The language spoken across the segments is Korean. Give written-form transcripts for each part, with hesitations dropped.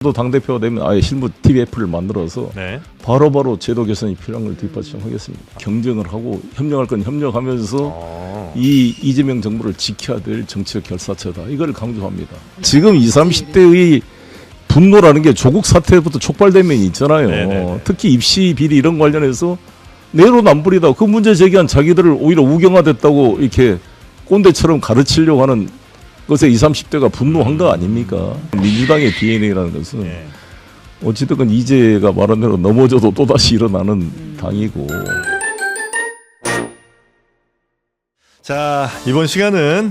또 당대표가 되면 아예 실무 TF를 만들어서 네. 바로바로 제도 개선이 필요한 걸 뒷받침하겠습니다. 경쟁을 하고 협력할 건 협력하면서 이 이재명 정부를 지켜야 될 정치적 결사체다. 이걸 강조합니다. 지금 20, 30대의 분노라는 게 조국 사태부터 촉발된 면이 있잖아요. 네네네. 특히 입시 비리 이런 관련해서 내로남불이다. 그 문제 제기한 자기들을 오히려 우경화됐다고 이렇게 꼰대처럼 가르치려고 하는 것에 20, 30대가 분노한 거 아닙니까? 민주당의 DNA라는 것은 네. 어찌됐건 이재가 말한 대로 넘어져도 또다시 일어나는 당이고. 자, 이번 시간은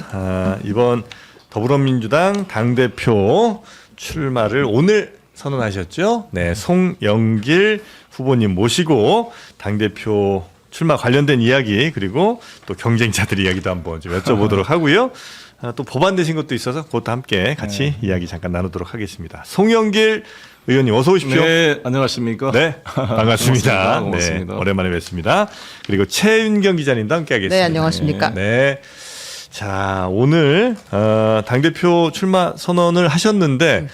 이번 더불어민주당 당대표 출마를 오늘 선언하셨죠? 네, 송영길 후보님 모시고 당대표 출마 관련된 이야기 그리고 또 경쟁자들 이야기도 한번 좀 여쭤보도록 하고요. 또 법안 되신 것도 있어서 그것도 함께 같이 이야기 잠깐 나누도록 하겠습니다. 송영길 의원님 어서 오십시오. 네, 안녕하십니까? 네, 반갑습니다. 고맙습니다. 네, 오랜만에 뵙습니다. 그리고 최윤경 기자님도 함께하겠습니다. 네, 안녕하십니까? 네. 자, 오늘 당대표 출마 선언을 하셨는데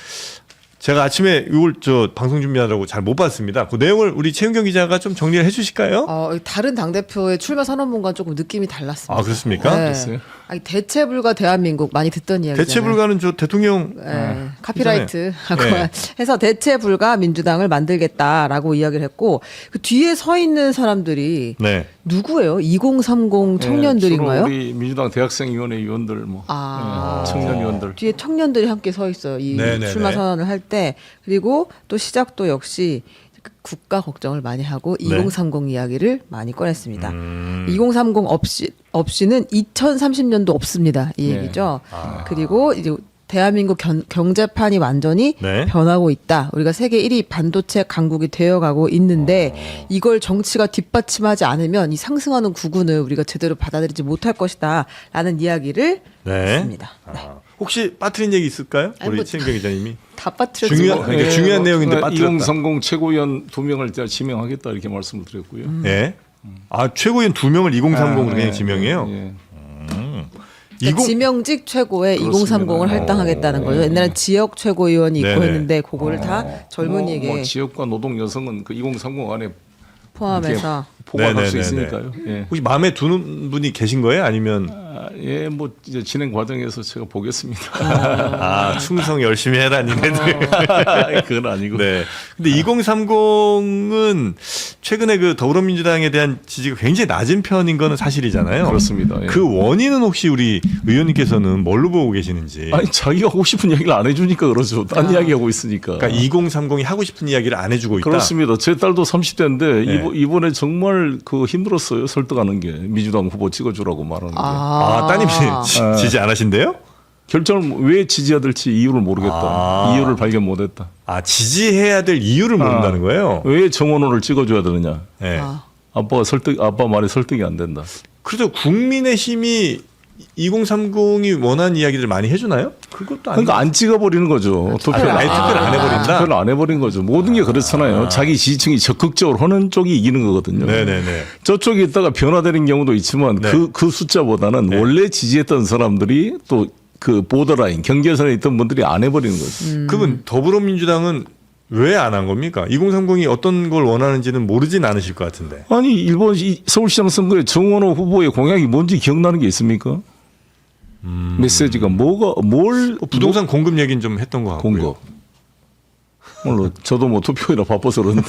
제가 아침에 이걸 방송 준비하느라고 잘 못 봤습니다. 그 내용을 우리 최윤경 기자가 좀 정리를 해주실까요? 다른 당대표의 출마 선언문과 조금 느낌이 달랐습니다. 아, 그렇습니까? 네. 아니, 대체불가 대한민국 많이 듣던 이야기잖아요. 대체불가는 저 대통령 네, 카피라이트 하고 네. 해서 대체불가 민주당을 만들겠다라고 이야기를 했고 그 뒤에 서 있는 사람들이 네. 누구예요? 2030 청년들인가요? 주로 우리 민주당 대학생위원회 위원들, 청년 위원들. 뒤에 청년들이 함께 서 있어요. 이 네네네. 출마 선언을 할 때. 그리고 또 시작도 역시 국가 걱정을 많이 하고 네. 2030 이야기를 많이 꺼냈습니다. 2030 없이는 2030년도 없습니다. 이 네. 얘기죠. 그리고 이제 대한민국 경제판이 완전히 네. 변하고 있다. 우리가 세계 1위 반도체 강국이 되어가고 있는데 이걸 정치가 뒷받침하지 않으면 이 상승하는 구군을 우리가 제대로 받아들이지 못할 것이다. 라는 이야기를 했습니다. 네. 혹시 빠뜨린 얘기 있을까요? 아니, 우리 뭐- 최윤경 기자님이 다 빠뜨렸지 뭐. 그러니까 중요한 내용인데 빠뜨렸다. 2030 최고위원 2명을 제가 지명하겠다 이렇게 말씀을 드렸고요. 네. 아, 최고위원 2명을 2030으로 그냥 지명해요. 예. 그러니까 지명직 최고의 그렇습니다. 2030을 할당하겠다는 거죠. 옛날에 지역 최고위원이 있고 네네. 했는데 그거를 다 젊은이에게 뭐 지역과 노동 여성은 그 2030 안에 포함해서 포괄할 수 네네네네. 있으니까요. 예. 혹시 마음에 드는 분이 계신 거예요? 아니면 예, 뭐 이제 진행 과정에서 제가 보겠습니다. 충성 열심히 해라 니네들. 그건 아니고. 네. 근데 2030은 최근에 그 더불어민주당에 대한 지지가 굉장히 낮은 편인 거는 사실이잖아요. 그렇습니다. 예. 그 원인은 혹시 우리 의원님께서는 뭘로 보고 계시는지. 아니 자기가 하고 싶은 얘기를 안 해주니까 그러죠. 딴 이야기 하고 있으니까. 그러니까 2030이 하고 싶은 이야기를 안 해주고 있다. 그렇습니다. 제 딸도 30대인데 네. 이번에 정말 그 힘들었어요. 설득하는 게 민주당 후보 찍어주라고 말하는 게. 따님이 지지 안 하신대요? 결정을 왜 지지해야 될지 이유를 모르겠다. 이유를 발견 못했다. 지지해야 될 이유를 모른다는 거예요? 왜 정원호를 찍어줘야 되느냐. 네. 아빠 말이 설득이 안 된다. 그래서 국민의힘이 2030이 원하는 이야기들 많이 해주나요? 그것도 아니고. 그러니까 안 찍어버리는 거죠. 투표를 아예 투표를 안 해버린다? 투표를 안 해버린 거죠. 모든 게 그렇잖아요. 자기 지지층이 적극적으로 하는 쪽이 이기는 거거든요. 네네네. 저쪽에 있다가 변화되는 경우도 있지만 네. 그 숫자보다는 원래 지지했던 사람들이 또 그 보더라인 경계선에 있던 분들이 안 해버리는 거죠. 그러면 더불어민주당은 왜 안 한 겁니까? 2030이 어떤 걸 원하는지는 모르진 않으실 것 같은데. 아니 일본 서울시장 선거에 정원호 후보의 공약이 뭔지 기억나는 게 있습니까? 메시지가 뭘 부동산 공급 얘기는 좀 했던 것 같고요. 공급. 물론 저도 뭐 투표이라 바빠서 그런데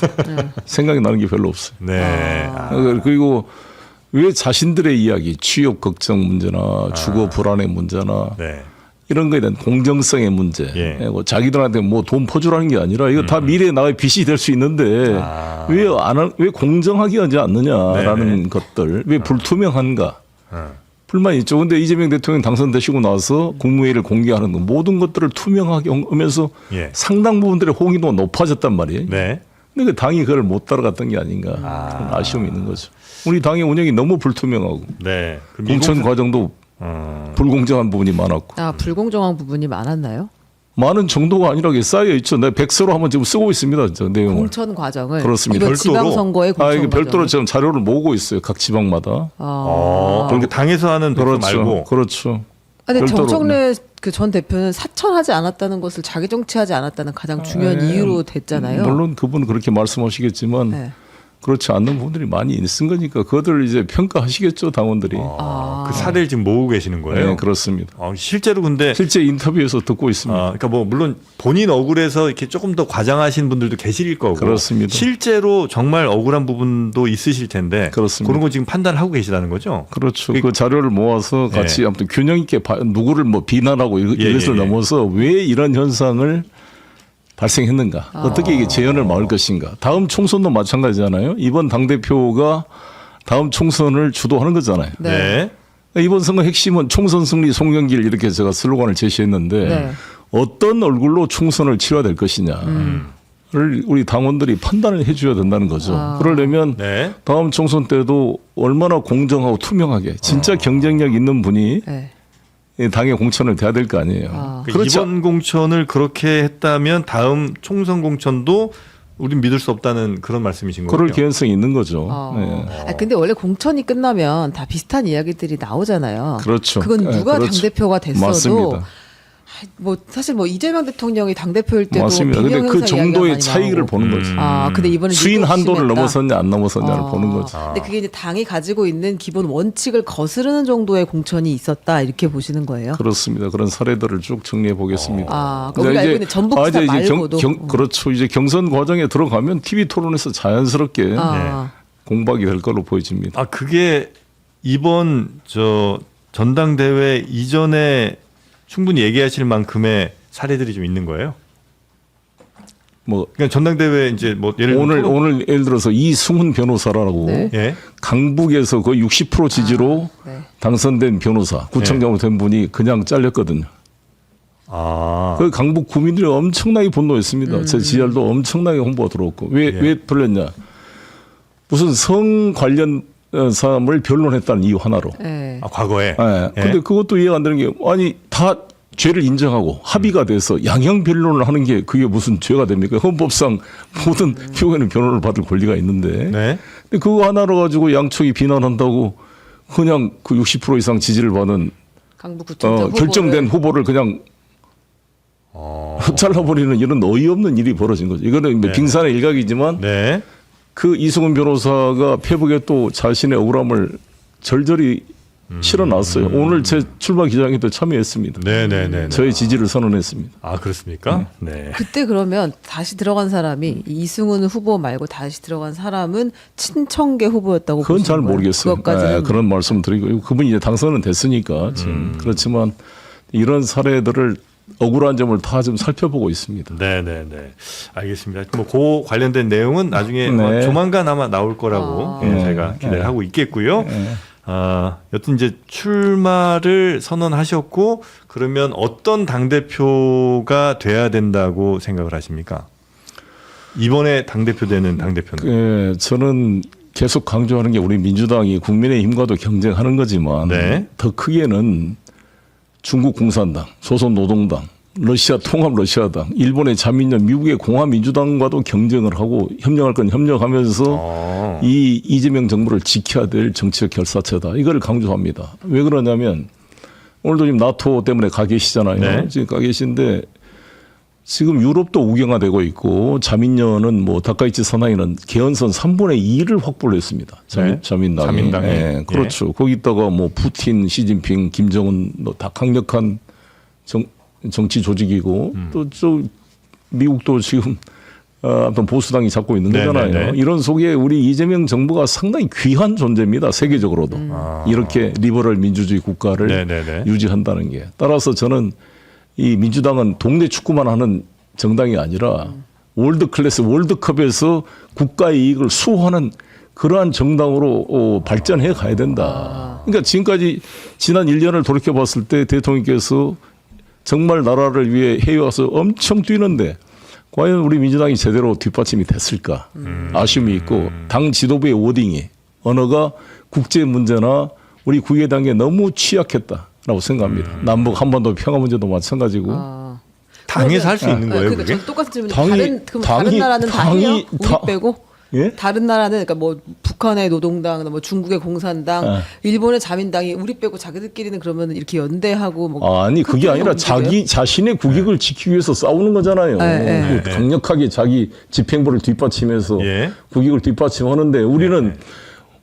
생각이 나는 게 별로 없어요. 네. 그리고 왜 자신들의 이야기, 취업 걱정 문제나 주거 불안의 문제나 네. 이런 거에 대한 공정성의 문제, 예. 뭐 자기들한테 뭐 돈 퍼주라는 게 아니라 이거 다 미래에 나의 빚이 될 수 있는데 왜 공정하게 하지 않느냐라는 네네. 것들, 왜 불투명한가? 불만이 있죠. 근데 이재명 대통령 당선되시고 나서 국무회의를 공개하는 거 모든 것들을 투명하게 하면서 예. 상당 부분들의 홍의도가 높아졌단 말이에요. 네. 근데 그 당이 그걸 못 따라갔던 게 아닌가 그런 아쉬움이 있는 거죠. 우리 당의 운영이 너무 불투명하고 네. 그럼 공천 과정도 불공정한 부분이 많았고 불공정한 부분이 많았나요? 많은 정도가 아니라 쌓여 있죠. 내가 백서로 한번 지금 쓰고 있습니다. 저 내용을. 공천 과정을 그렇습니다. 이번 별도로? 지방선거의 공천 이게 별도로 과정을. 지금 자료를 모으고 있어요. 각 지방마다. 그러니까 당에서 하는 백서 그렇죠. 말고. 그렇죠. 근데 별도로, 정청래 그 전 대표는 사천하지 않았다는 것을 자기 정치하지 않았다는 가장 중요한 이유로 됐잖아요. 물론 그분은 그렇게 말씀하시겠지만 네. 그렇지 않는 분들이 많이 있은 거니까 그들을 이제 평가하시겠죠, 당원들이. 그 사례를 지금 모으고 계시는 거예요? 네, 그렇습니다. 실제로 근데 실제 인터뷰에서 듣고 있습니다. 그러니까 뭐 물론 본인 억울해서 이렇게 조금 더 과장하신 분들도 계실 거고 그렇습니다. 실제로 정말 억울한 부분도 있으실 텐데 그렇습니다. 그런 거 지금 판단하고 계시다는 거죠? 그렇죠. 그 자료를 모아서 같이 예. 아무튼 균형 있게 누구를 뭐 비난하고 이것을 예, 예. 넘어서 왜 이런 현상을 발생했는가? 어떻게 이게 재현을 막을 것인가? 다음 총선도 마찬가지잖아요. 이번 당대표가 다음 총선을 주도하는 거잖아요. 네. 이번 선거 핵심은 총선 승리 송영길 이렇게 제가 슬로건을 제시했는데 네. 어떤 얼굴로 총선을 치러야 될 것이냐를 우리 당원들이 판단을 해줘야 된다는 거죠. 그러려면 네. 다음 총선 때도 얼마나 공정하고 투명하게 진짜 경쟁력 있는 분이 네. 당의 공천을 돼야 될 거 아니에요. 그러니까 그렇죠. 이번 공천을 그렇게 했다면 다음 총선 공천도 우린 믿을 수 없다는 그런 말씀이신 거죠? 그럴 개연성이 있는 거죠. 네. 근데 원래 공천이 끝나면 다 비슷한 이야기들이 나오잖아요. 그렇죠. 그건 네, 누가 그렇죠. 당대표가 됐어도 맞습니다. 뭐 사실 뭐 이재명 대통령이 당대표일 때도 맞습니다. 근데 비명 그 형사 이야기가 정도의 많이 차이를 나오고. 보는 거죠. 근데 이번에 수인 유독 한도를 심했다. 넘어섰냐 안 넘어섰냐를 보는 거죠. 근데 그게 이제 당이 가지고 있는 기본 원칙을 거스르는 정도의 공천이 있었다 이렇게 보시는 거예요. 그렇습니다. 그런 사례들을 쭉 정리해 보겠습니다. 그러니까 우리가 알고 있는 전북 기사 이제 말고도. 그렇죠. 이제 경선 과정에 들어가면 TV 토론에서 자연스럽게 공박이 될 걸로 보여집니다. 그게 이번 전당대회 이전에 충분히 얘기하실 만큼의 사례들이 좀 있는 거예요? 뭐 그러니까 전당대회 이제 뭐 예를 들면 오늘 예를 들어서 이승훈 변호사라고 네. 예. 강북에서 거의 60% 지지로 네. 당선된 변호사, 구청장으로 된 분이 그냥 잘렸거든요. 그 강북 구민들이 엄청나게 분노했습니다. 제 지지율도 엄청나게 홍보가 들어왔고 왜 돌렸냐? 무슨 성 관련 사람을 변론했다는 이유 하나로. 네. 과거에. 네. 근데 그것도 이해가 안 되는 게 아니 다 죄를 인정하고 합의가 돼서 양형 변론을 하는 게 그게 무슨 죄가 됩니까? 헌법상 모든 표현의 변론을 받을 권리가 있는데. 네. 근데 그거 하나로 가지고 양측이 비난한다고 그냥 그 60% 이상 지지를 받은 강북구청장 결정된 후보를 그냥 잘라버리는 이런 어이없는 일이 벌어진 거죠. 이거는 네. 빙산의 일각이지만 네. 그 이승훈 변호사가 페북에 또 자신의 억울함을 절절히 실어놨어요. 오늘 제 출마 기자회견도 참여했습니다. 네네네. 저의 지지를 선언했습니다. 그렇습니까? 네. 그때 그러면 다시 들어간 사람이 이승훈 후보 말고 다시 들어간 사람은 친청계 후보였다고 그건 잘 보시는 거예요? 모르겠어요. 그것까지는 그런 말씀 드리고 그분이 이제 당선은 됐으니까 지금 그렇지만 이런 사례들을 억울한 점을 다 좀 살펴보고 있습니다. 네네네. 알겠습니다. 뭐 그 관련된 내용은 나중에 네. 조만간 아마 나올 거라고 제가 기대를 하고 있겠고요. 여튼 이제 출마를 선언하셨고 그러면 어떤 당대표가 돼야 된다고 생각을 하십니까? 이번에 당대표 되는 당대표는? 저는 계속 강조하는 게 우리 민주당이 국민의힘과도 경쟁하는 거지만 네. 더 크게는 중국 공산당, 조선노동당, 러시아 통합 러시아당, 일본의 자민련, 미국의 공화민주당과도 경쟁을 하고 협력할 건 협력하면서 이 이재명 정부를 지켜야 될 정치적 결사체다. 이걸 강조합니다. 왜 그러냐면 오늘도 지금 나토 때문에 가 계시잖아요. 네. 지금 가 계신데 지금 유럽도 우경화되고 있고 자민련은 뭐 다카이치 사나이는 개헌선 3분의 2를 확보를 했습니다. 네. 자민당이. 자민당이. 네, 그렇죠. 거기다가 뭐 푸틴, 시진핑, 김정은 다 강력한 정치 조직이고 또 저 미국도 지금 어떤 보수당이 잡고 있는 거잖아요. 네네네. 이런 속에 우리 이재명 정부가 상당히 귀한 존재입니다. 세계적으로도. 이렇게 리버럴 민주주의 국가를 네네네. 유지한다는 게. 따라서 저는 이 민주당은 동네 축구만 하는 정당이 아니라 월드 클래스 월드컵에서 국가의 이익을 수호하는 그러한 정당으로 발전해 가야 된다. 그러니까 지금까지 지난 1년을 돌이켜 봤을 때 대통령께서 정말 나라를 위해 해외 와서 엄청 뛰는데 과연 우리 민주당이 제대로 뒷받침이 됐을까? 아쉬움이 있고 당 지도부의 워딩이 언어가 국제 문제나 우리 국외 단계에 너무 취약했다라고 생각합니다. 남북 한반도 평화 문제도 마찬가지고. 당에서 할 수 있는 거예요, 그러니까 그게? 저도 똑같은 질문이 다른 나라는 다 해요? 우리 빼고? 예? 다른 나라는 그러니까 뭐 북한의 노동당, 뭐 중국의 공산당, 일본의 자민당이 우리 빼고 자기들끼리는 그러면 이렇게 연대하고 뭐 아니 그게 아니라 자기 자신의 국익을 지키기 위해서 싸우는 거잖아요. 네. 강력하게 자기 집행부를 뒷받침해서 예. 국익을 뒷받침하는데 우리는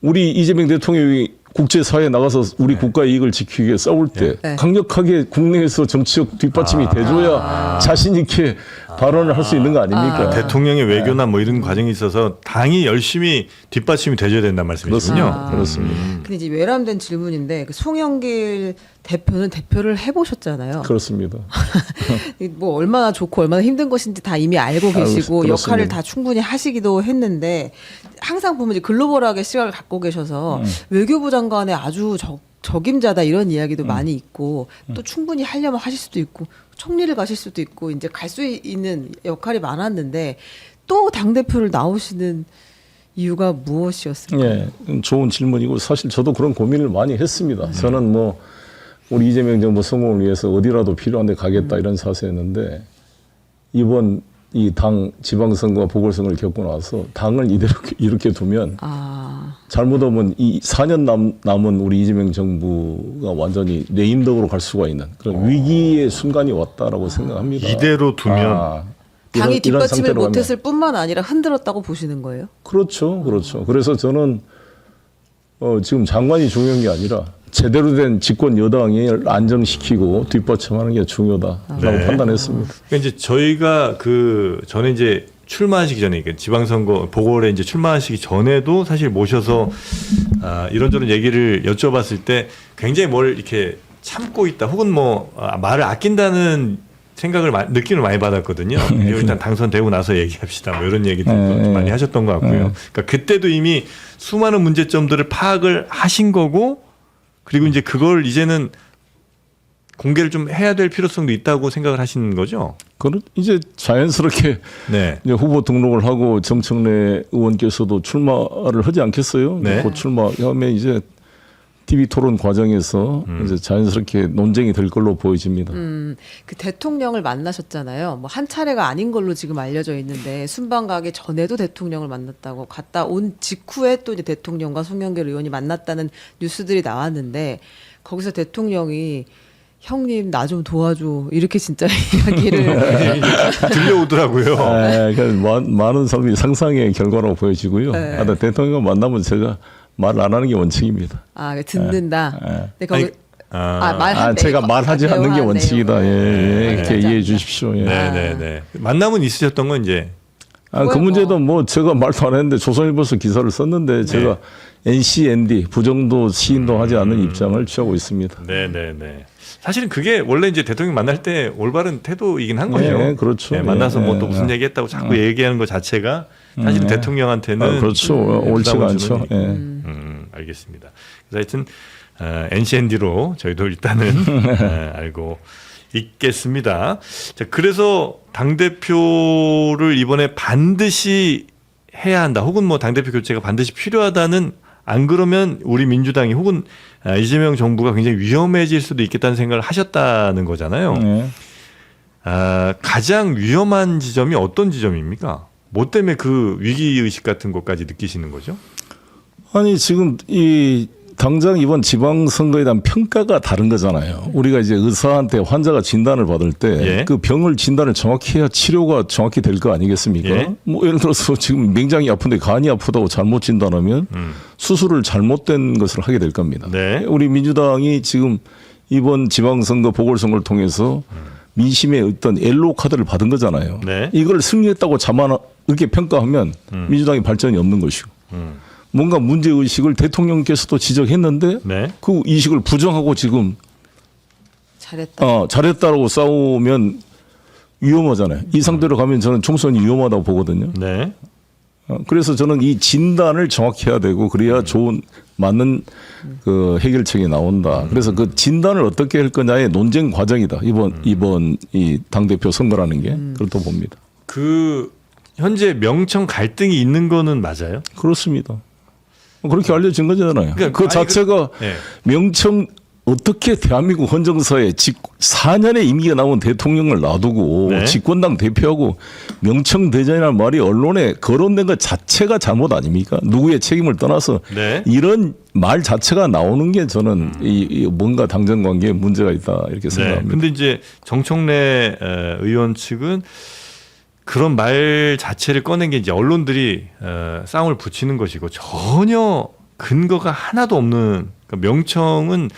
우리 이재명 대통령이 국제사회에 나가서 우리 국가의 이익을 지키기 위해 싸울 때 네. 강력하게 국내에서 정치적 뒷받침이 돼줘야 자신 있게 발언을 할 수 있는 거 아닙니까? 대통령의 외교나 뭐 이런 과정이 있어서 당이 열심히 뒷받침이 돼줘야 된다는 말씀이시군요. 그렇습니다. 근데 이제 외람된 질문인데 그 송영길 대표는 대표를 해보셨잖아요. 그렇습니다. 뭐 얼마나 좋고 얼마나 힘든 것인지 다 이미 알고 계시고 그렇습니다. 역할을 다 충분히 하시기도 했는데 항상 보면 이제 글로벌하게 시각을 갖고 계셔서 외교부 장관의 아주 적임자다 이런 이야기도 많이 있고 또 충분히 하려면 하실 수도 있고 총리를 가실 수도 있고 이제 갈 수 있는 역할이 많았는데 또 당대표를 나오시는 이유가 무엇이었을까요? 예, 좋은 질문이고 사실 저도 그런 고민을 많이 했습니다. 저는 뭐 우리 이재명 정부 성공을 위해서 어디라도 필요한데 가겠다 이런 사세였는데 이번 이 당 지방선거와 보궐선거를 겪고 나서 당을 이렇게 두면 잘못하면 이 4년 남은 우리 이재명 정부가 완전히 레임덕으로 갈 수가 있는 그런 위기의 순간이 왔다라고 생각합니다. 이대로 두면 당이 뒷받침을 상태로 가면. 못했을 뿐만 아니라 흔들었다고 보시는 거예요? 그렇죠. 그래서 저는 지금 장관이 중요한 게 아니라 제대로 된 집권 여당을 안정시키고 뒷받침하는 게 중요하다라고 네. 판단했습니다. 그러니까 이제 저희가 그 전에 이제 출마하시기 전에 그러니까 지방선거 보궐에 이제 출마하시기 전에도 사실 모셔서 이런저런 얘기를 여쭤봤을 때 굉장히 뭘 이렇게 참고 있다 혹은 뭐 말을 아낀다는 생각을 느낌을 많이 받았거든요. 일단 당선되고 나서 얘기합시다. 뭐 이런 얘기들 좀 많이 하셨던 것 같고요. 그러니까 그때도 이미 수많은 문제점들을 파악을 하신 거고 그리고 이제 그걸 이제는 공개를 좀 해야 될 필요성도 있다고 생각을 하시는 거죠? 이제 자연스럽게 네. 이제 후보 등록을 하고 정청래 의원께서도 출마를 하지 않겠어요? 네. 곧 출마하면 이제 TV 토론 과정에서 이제 자연스럽게 논쟁이 될 걸로 보여집니다. 그 대통령을 만나셨잖아요. 뭐 한 차례가 아닌 걸로 지금 알려져 있는데 순방 가기 전에도 대통령을 만났다고 갔다 온 직후에 또 이제 대통령과 송영길 의원이 만났다는 뉴스들이 나왔는데 거기서 대통령이 형님 나 좀 도와줘 이렇게 진짜 이야기를 들려오더라고요. 그러니까 많은 사람이 상상의 결과라고 보여지고요. 네. 대통령 만나면 제가 말 안 하는 게 원칙입니다. 듣는다. 근데 거기 아니, 제가 말하지 않는 게 원칙이다. 이렇게 이해해 주십시오. 예. 네네네. 만남은 있으셨던 건 이제 그 문제도 뭐 제가 말도 안 했는데 조선일보에서 기사를 썼는데 제가 NCND 부정도 시인도 하지 않는 입장을 취하고 있습니다. 네네네. 사실은 그게 원래 이제 대통령 만날 때 올바른 태도이긴 한 거죠. 네, 그렇죠. 만나서 뭐 또 무슨 얘기했다고 자꾸 얘기하는 것 자체가 사실은 대통령한테는 그렇죠. 옳지가 않죠. 알겠습니다. 그래서 하여튼 NCND로 저희도 일단은 알고 있겠습니다. 자, 그래서 당대표를 이번에 반드시 해야 한다. 혹은 뭐 당대표 교체가 반드시 필요하다는 안 그러면 우리 민주당이 혹은 이재명 정부가 굉장히 위험해질 수도 있겠다는 생각을 하셨다는 거잖아요. 가장 위험한 지점이 어떤 지점입니까? 뭐 때문에 그 위기의식 같은 것까지 느끼시는 거죠? 아니 지금 당장 이번 지방선거에 대한 평가가 다른 거잖아요. 우리가 이제 의사한테 환자가 진단을 받을 때 그 병을 진단을 정확히 해야 치료가 정확히 될 거 아니겠습니까? 뭐 예를 들어서 지금 맹장이 아픈데 간이 아프다고 잘못 진단하면 수술을 잘못된 것을 하게 될 겁니다. 우리 민주당이 지금 이번 지방선거 보궐선거를 통해서 민심의 어떤 옐로우 카드를 받은 거잖아요. 이걸 승리했다고 이렇게 평가하면 민주당이 발전이 없는 것이고 뭔가 문제의식을 대통령께서도 지적했는데 그 의식을 부정하고 지금 잘했다라고 싸우면 위험하잖아요. 이 상태로 가면 저는 총선이 위험하다고 보거든요. 그래서 저는 이 진단을 정확히 해야 되고 그래야 좋은 맞는 그 해결책이 나온다. 그래서 그 진단을 어떻게 할 거냐의 논쟁 과정이다. 이번 이 당대표 선거라는 게 그렇다고 봅니다. 그 현재 명청 갈등이 있는 거는 맞아요? 그렇습니다. 그렇게 알려진 거잖아요. 그러니까 그 자체가 명청 어떻게 대한민국 헌정사에 4년의 임기가 남은 대통령을 놔두고 네. 집권당 대표하고 명청대전이라는 말이 언론에 거론된 것 자체가 잘못 아닙니까? 누구의 책임을 떠나서 네. 이런 말 자체가 나오는 게 저는 이 뭔가 당정 관계에 문제가 있다 이렇게 네. 생각합니다. 근데 이제 정청래 의원 측은 그런 말 자체를 꺼낸 게 이제 언론들이 싸움을 붙이는 것이고 전혀 근거가 하나도 없는 그러니까 명청은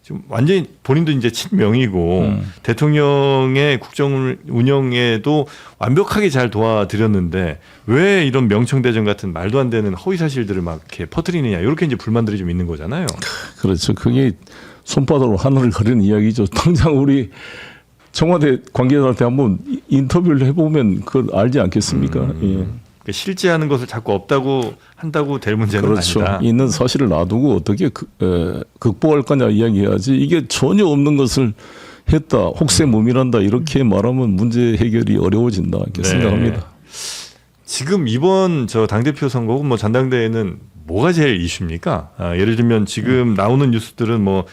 지금 완전히 본인도 이제 친명이고 대통령의 국정 운영에도 완벽하게 잘 도와드렸는데 왜 이런 명청대전 같은 말도 안 되는 허위 사실들을 막 이렇게 퍼뜨리느냐 이렇게 이제 불만들이 좀 있는 거잖아요. 그렇죠. 그게 손바닥으로 하늘을 가리는 이야기죠. 당장 우리 청와대 관계자한테 한번 인터뷰를 해보면 그걸 알지 않겠습니까? 예. 실제 하는 것을 자꾸 없다고 한다고 될 문제는 그렇죠. 아니다. 있는 사실을 놔두고 어떻게 극복할 거냐 이야기해야지 이게 전혀 없는 것을 했다. 혹세무민한다 이렇게 말하면 문제 해결이 어려워진다 이렇게 네. 생각합니다. 지금 이번 저 당대표 선거 혹은 뭐 전당대회는 뭐가 제일 이슈입니까? 예를 들면 지금 나오는 뉴스들은 뭐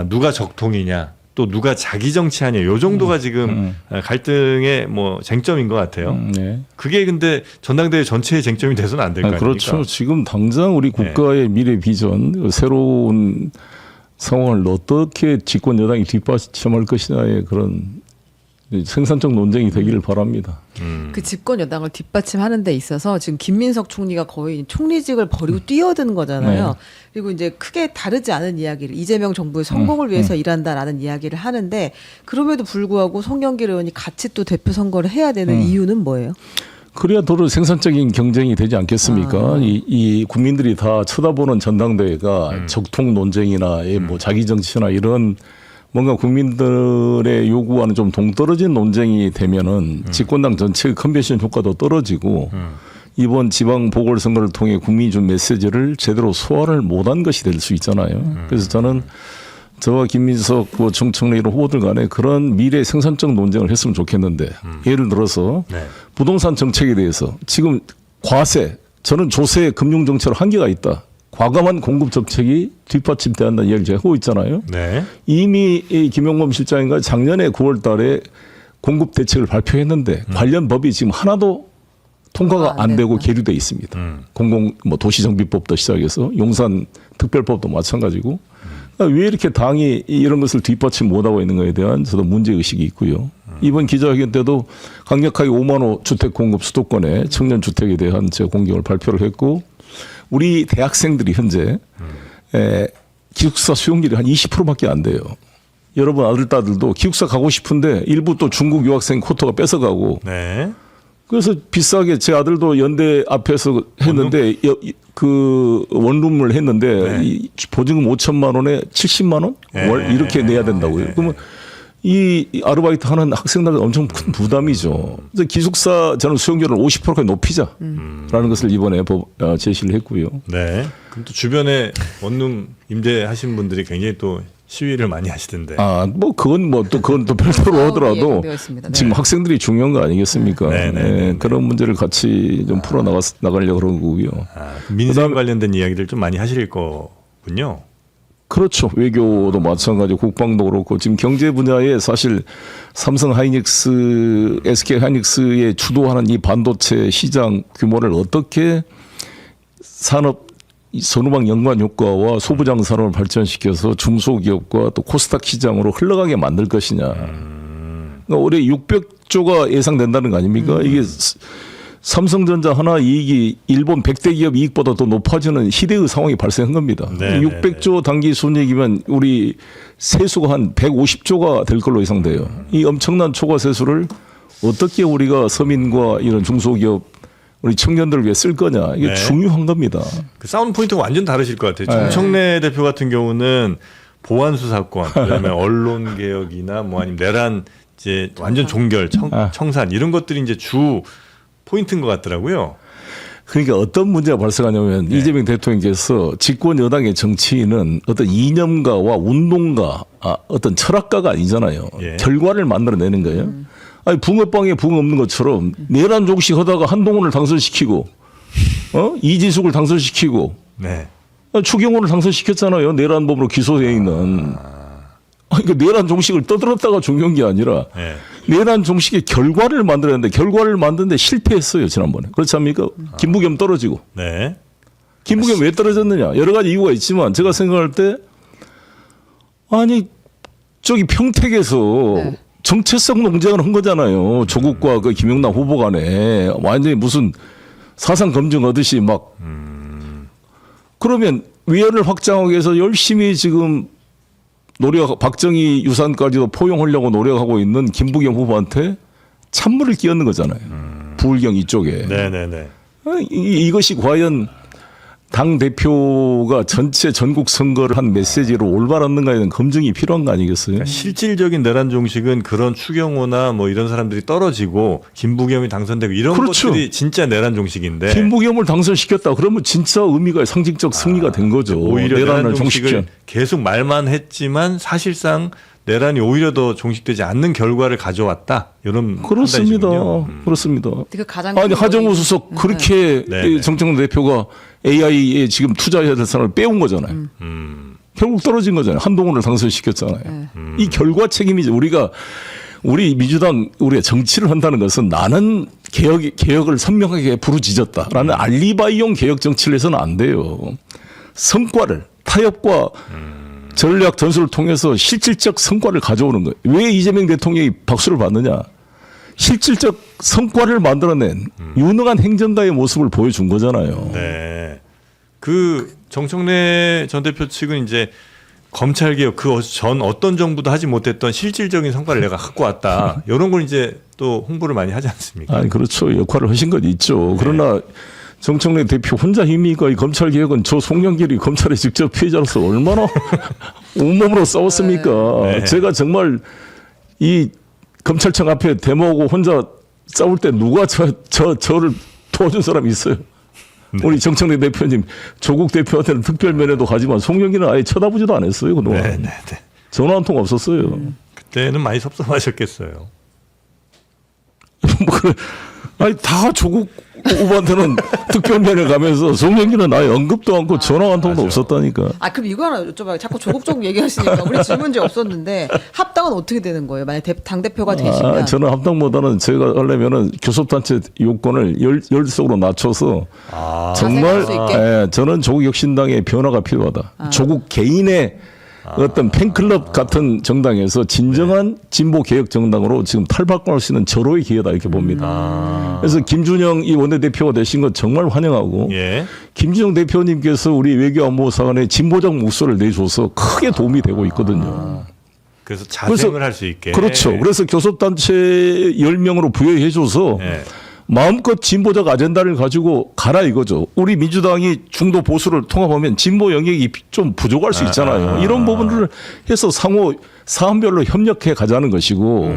누가 적통이냐 또 누가 자기 정치하냐 요 정도가 지금 갈등의 뭐 쟁점인 것 같아요. 네. 그게 근데 전당대회 전체의 쟁점이 돼서는 안 될 거 아닙니까? 그렇죠. 지금 당장 우리 국가의 미래 비전 새로운 상황을 어떻게 집권 여당이 뒷받침할 것이냐의 그런 생산적 논쟁이 되기를 바랍니다. 그 집권 여당을 뒷받침하는 데 있어서 지금 김민석 총리가 거의 총리직을 버리고 뛰어든 거잖아요. 네. 그리고 이제 크게 다르지 않은 이야기를 이재명 정부의 성공을 위해서 일한다라는 이야기를 하는데 그럼에도 불구하고 송영길 의원이 같이 또 대표 선거를 해야 되는 이유는 뭐예요? 그래야 도로 생산적인 경쟁이 되지 않겠습니까? 이 국민들이 다 쳐다보는 전당대회가 적통 논쟁이나 뭐 자기 정치나 이런 뭔가 국민들의 요구와는 좀 동떨어진 논쟁이 되면은 집권당 전체의 컨벤션 효과도 떨어지고 이번 지방 보궐선거를 통해 국민이 준 메시지를 제대로 소화를 못한 것이 될 수 있잖아요. 그래서 저는 저와 김민석, 정청래 이런 후보들 간에 그런 미래 생산적 논쟁을 했으면 좋겠는데 예를 들어서 네. 부동산 정책에 대해서 지금 과세, 저는 조세 금융 정책으로 한계가 있다. 과감한 공급 정책이 뒷받침돼야 한다는 이야기를 제가 하고 있잖아요. 네. 이미 이 김용범 실장인가 작년에 9월 달에 공급 대책을 발표했는데 관련 법이 지금 하나도 통과가 안 되고 계류돼 있습니다. 공공 뭐 도시정비법도 시작해서 용산 특별법도 마찬가지고 왜 이렇게 당이 이런 것을 뒷받침 못하고 있는 것에 대한 저도 문제 의식이 있고요. 이번 기자회견 때도 강력하게 5만 호 주택 공급 수도권에 청년 주택에 대한 제 공격을 발표를 했고 우리 대학생들이 현재 기숙사 수용률이 한 20%밖에 안 돼요. 여러분 아들 딸들도 기숙사 가고 싶은데 일부 또 중국 유학생 코타가 뺏어가고 네. 그래서 비싸게 제 아들도 연대 앞에서 했는데 그 원룸을 했는데 이 보증금 5천만 원에 70만 원 월 이렇게 내야 된다고요. 그러면 이 아르바이트 하는 학생들은 엄청 큰 부담이죠. 그래서 기숙사 저는 수용률을 50%까지 높이자라는 것을 이번에 제시를 했고요. 네. 그럼 또 주변에 원룸 임대하신 분들이 굉장히 또 시위를 많이 하시던데. 뭐 그건 또 별도로 하더라도 예정되어 있습니다. 네. 지금 학생들이 중요한 거 아니겠습니까? 네. 그런 문제를 같이 좀 풀어 나가려고 그런 거고요. 민생 관련된 이야기들 좀 많이 하실 거군요. 그렇죠. 외교도 마찬가지고 국방도 그렇고 지금 경제 분야에 사실 삼성 하이닉스, SK 하이닉스에 주도하는 이 반도체 시장 규모를 어떻게 산업 선후방 연관 효과와 소부장 산업을 발전시켜서 중소기업과 또 코스닥 시장으로 흘러가게 만들 것이냐. 그러니까 올해 600조가 예상된다는 거 아닙니까? 이게 삼성전자 하나 이익이 일본 100대 기업 이익보다 더 높아지는 희대의 상황이 발생한 겁니다. 네, 600조 단기 순이익이면 우리 세수가 한 150조가 될 걸로 예상돼요. 이 엄청난 초과 세수를 어떻게 우리가 서민과 이런 중소기업 우리 청년들을 위해 쓸 거냐. 이게 중요한 겁니다. 그 싸우는 포인트가 완전 다르실 것 같아요. 정청래 대표 같은 경우는 보안 수사권, 그다음에 언론 개혁이나 뭐 아니면 내란 이제 완전 종결, 청산 이런 것들이 이제 주 포인트인 것 같더라고요. 그러니까 어떤 문제가 발생하냐면 이재명 대통령께서 집권 여당의 정치인은 어떤 이념가와 운동가, 어떤 철학가가 아니잖아요. 결과를 만들어내는 거예요. 아니 붕어빵에 붕어 없는 것처럼 내란 족식 하다가 한동훈을 당선시키고, 이진숙을 당선시키고, 추경호를 당선시켰잖아요. 내란범으로 기소되어 있는. 그 내란 종식을 떠들었다가 종료한 게 아니라 네. 내란 종식의 결과를 만들었는데 결과를 만드는데 실패했어요 지난번에. 그렇지 않습니까? 김부겸 떨어지고. 네. 김부겸 왜 떨어졌느냐? 여러 가지 이유가 있지만 제가 생각할 때 아니 저기 평택에서 네. 정체성 논쟁을 한 거잖아요. 조국과 그 김영남 후보 간에 완전히 무슨 사상 검증하듯이 막 그러면 위원을 확장하기 위해서 열심히 지금 박정희 유산까지도 포용하려고 노력하고 있는 김부겸 후보한테 찬물을 끼얹는 거잖아요. 부울경 이쪽에. 네네네. 이것이 과연 당 대표가 전체 전국 선거를 한 메시지로 올바랐는가에 대한 검증이 필요한 거 아니겠어요? 실질적인 내란 종식은 그런 추경호나 뭐 이런 사람들이 떨어지고 김부겸이 당선되고 이런 그렇죠. 것들이 진짜 내란 종식인데 김부겸을 당선시켰다. 그러면 진짜 의미가 상징적 승리가 된 거죠. 오히려 내란 내란을 종식을 종식한. 계속 말만 했지만 사실상 내란이 오히려 더 종식되지 않는 결과를 가져왔다. 이런 그렇습니다. 판단이시군요. 그렇습니다. 그 가장 아니 큰 하정우 거의- 수석 그렇게 네. 정청래 대표가 AI에 지금 투자해야 될 사람을 빼온 거잖아요. 결국 떨어진 거잖아요. 한동훈을 당선시켰잖아요. 이 결과 책임이죠. 우리 민주당 우리가 정치를 한다는 것은 나는 개혁을 선명하게 부르짖었다라는 알리바이용 개혁 정치를 해서는 안 돼요. 성과를 타협과 전략 전술을 통해서 실질적 성과를 가져오는 거예요. 왜 이재명 대통령이 박수를 받느냐? 실질적 성과를 만들어낸 유능한 행정가의 모습을 보여준 거잖아요. 네. 그 정청래 전 대표 측은 이제 검찰 개혁 그 전 어떤 정부도 하지 못했던 실질적인 성과를 내가 갖고 왔다. 이런 걸 이제 또 홍보를 많이 하지 않습니까? 아니 그렇죠. 역할을 하신 건 있죠. 그러나 정청래 대표 혼자 힘이니까 이 검찰 개혁은 저 송영길이 검찰의 직접 피해자로서 얼마나 온몸으로 싸웠습니까? 네. 제가 정말 이 검찰청 앞에 데모하고 혼자 싸울 때 누가 저를 도와준 사람이 있어요? 우리 정청래 대표님 조국 대표한테는 특별 면회도 가지만 송영길은 아예 쳐다보지도 않았어요 그동안. 네네네. 전화 한 통 없었어요. 그때는 많이 섭섭하셨겠어요. 뭐 아니 다 조국 후보한테는 특별 면회 가면서 송영길은 아예 언급도 않고 전화 한 통도 없었다니까. 아 그럼 이거 하나 여쭤봐요. 자꾸 조국 얘기하시니까 우리 질문지 없었는데 합당은 어떻게 되는 거예요? 만약 당 대표가 되시면 저는 합당보다는 제가 하려면은 교섭단체 요건을 열석으로 낮춰서 정말 자생할 수 있게? 저는 조국 혁신당의 변화가 필요하다. 조국 개인의 어떤 팬클럽 같은 정당에서 진정한 진보 개혁 정당으로 지금 탈바꿈할 수 있는 절호의 기회다 이렇게 봅니다. 그래서 김준영 이 원내대표가 되신 것 정말 환영하고 예. 김준영 대표님께서 우리 외교안보사관에 진보적 목소리를 내줘서 크게 도움이 되고 있거든요. 그래서 자생을 할 수 있게. 그렇죠. 그래서 교섭단체 10명으로 부여해줘서 예. 마음껏 진보적 아젠다를 가지고 가라 이거죠. 우리 민주당이 중도 보수를 통합하면 진보 영역이 좀 부족할 수 있잖아요. 이런 부분을 해서 상호 사안별로 협력해 가자는 것이고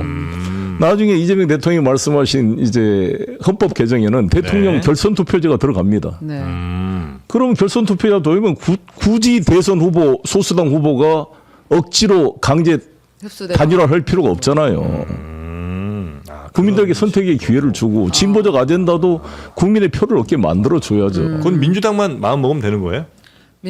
나중에 이재명 대통령이 말씀하신 이제 헌법 개정에는 대통령 네. 결선 투표제가 들어갑니다. 네. 그럼 결선 투표자 도입은 굳이 대선 후보 소수당 후보가 억지로 강제 흡수되고 단일화할 필요가 없잖아요. 국민들에게 선택의 기회를 주고 진보적 아젠다도 국민의 표를 얻게 만들어 줘야죠. 그건 민주당만 마음 먹으면 되는 거예요?